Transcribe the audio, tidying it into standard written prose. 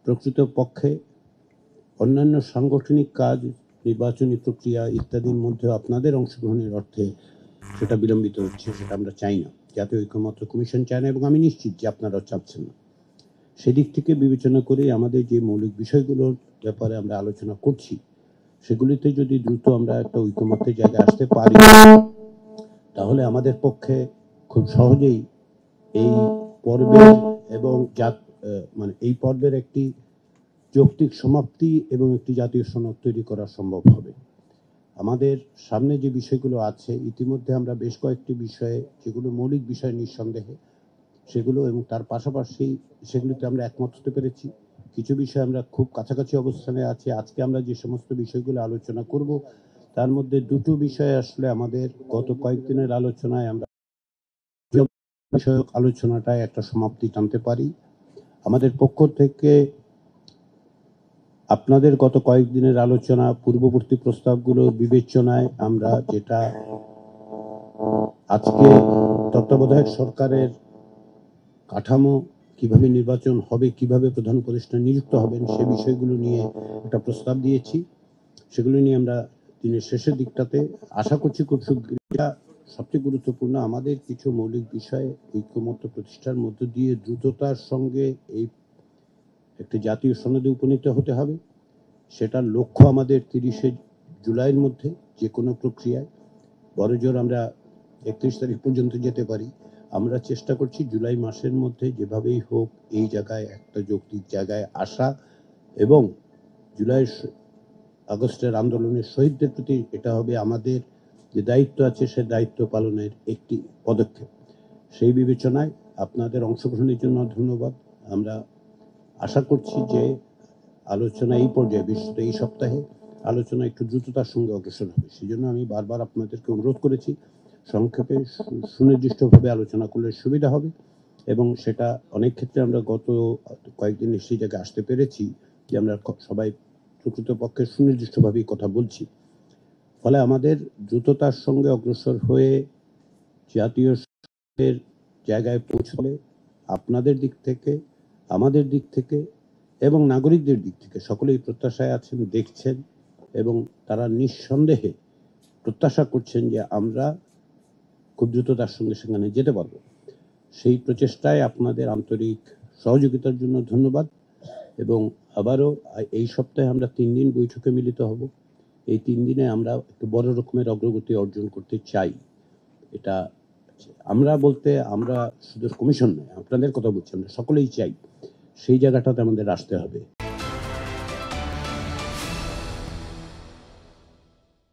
প্রকৃতপক্ষে অন্যান্য সাংগঠনিক কাজ, নির্বাচনী প্রক্রিয়া ইত্যাদির মধ্যে আপনাদের অংশগ্রহণের অর্থে সেটা বিলম্বিত হচ্ছে, সেটা আমরা চাই না। জাতীয় ঐকমত্য কমিশন চায় না এবং আমি নিশ্চিত যে আপনারাও চাচ্ছেন না। সেদিক থেকে বিবেচনা করে আমাদের যে মৌলিক বিষয়গুলোর ব্যাপারে আমরা আলোচনা করছি, সেগুলিতে যদি দ্রুত আমরা একটা ঐকমত্যের জায়গায় আসতে পারি, তাহলে আমাদের পক্ষে খুব সহজেই এই পর্বের এবং মানে এই পর্বের একটি যৌক্তিক সমাপ্তি এবং একটি জাতীয় সনদ তৈরি করা সম্ভব হবে। আমাদের সামনে যে বিষয়গুলো আছে, ইতিমধ্যে আমরা বেশ কয়েকটি বিষয়ে, যেগুলো মৌলিক বিষয় নিঃসন্দেহে, সেগুলো এবং তার পাশাপাশি সেগুলিতে আমরা একমত হতে পেরেছি। কিছু বিষয় আমরা খুব কাছাকাছি অবস্থানে আছি। আজকে আমরা যে সমস্ত বিষয়গুলো আলোচনা করব, তার মধ্যে দুটো বিষয় আসলে আমাদের গত কয়েকদিনের আলোচনায় আমরা বিষয়ক আলোচনাটায় একটা সমাপ্তি টানতে পারি। আমাদের পক্ষ থেকে আপনাদের গত কয়েকদিনের আলোচনা, পূর্ববর্তী প্রস্তাবগুলোর বিবেচনায় আমরা যেটা আজকে তত্ত্বাবধায়ক সরকারের কাঠামো, কিভাবে নির্বাচন হবে, কিভাবে প্রধান উপদেষ্টা নিযুক্ত হবেন, সে বিষয়গুলো নিয়ে একটা প্রস্তাব দিয়েছি। সেগুলো নিয়ে আমরা দিনের শেষের দিকটাতে আশা করছি খুব শীঘ্রই, সবচেয়ে গুরুত্বপূর্ণ আমাদের কিছু মৌলিক বিষয়ে ঐক্যমত্য প্রতিষ্ঠার মধ্য দিয়ে দ্রুততার সঙ্গে এই একটি জাতীয় সনদে উপনীত হতে হবে। সেটার লক্ষ্য আমাদের 30শে জুলাইয়ের মধ্যে যে কোনো প্রক্রিয়ায়, বড়জোর আমরা 31 তারিখ পর্যন্ত যেতে পারি। আমরা চেষ্টা করছি জুলাই মাসের মধ্যে যেভাবেই হোক এই জায়গায় একটা যৌক্তিক জায়গায় আসা, এবং জুলাই আগস্টের আন্দোলনের শহীদদের প্রতি এটা হবে আমাদের যে দায়িত্ব আছে, সে দায়িত্ব পালনের একটি পদক্ষেপ। সেই বিবেচনায় আপনাদের অংশগ্রহণের জন্য ধন্যবাদ। আমরা আশা করছি যে আলোচনা এই পর্যায়ে, বিশেষত এই সপ্তাহে আলোচনা একটু দ্রুততার সঙ্গে অগ্রসর হবে। সেই জন্য আমি বারবার আপনাদেরকে অনুরোধ করেছি সংক্ষেপে সুনির্দিষ্টভাবে আলোচনা করলে সুবিধা হবে, এবং সেটা অনেক ক্ষেত্রে আমরা গত কয়েকদিন সেই জায়গায় আসতে পেরেছি যে আমরা সবাই প্রকৃতপক্ষে সুনির্দিষ্টভাবেই কথা বলছি। ফলে আমাদের দ্রুততার সঙ্গে অগ্রসর হয়ে জাতীয় জায়গায় পৌঁছলে আপনাদের দিক থেকে, আমাদের দিক থেকে এবং নাগরিকদের দিক থেকে সকলেই প্রত্যাশায় আছেন, দেখছেন, এবং তারা নিঃসন্দেহে প্রত্যাশা করছেন যে আমরা খুব দ্রুততার সঙ্গে সেখানে যেতে পারব। সেই প্রচেষ্টায় আপনাদের আন্তরিক সহযোগিতার জন্য ধন্যবাদ। এবং আবারও এই সপ্তাহে আমরা 3 দিন বৈঠকে মিলিত হব। এই 3 দিনে আমরা একটু বড় রকমের অগ্রগতি অর্জন করতে চাই। এটা আমরা বলতে আমরা শুধু কমিশন নয়, আপনাদের কথা বলছি, আমরা সকলেই চাই সেই জায়গাটাতে আমাদের আসতে হবে।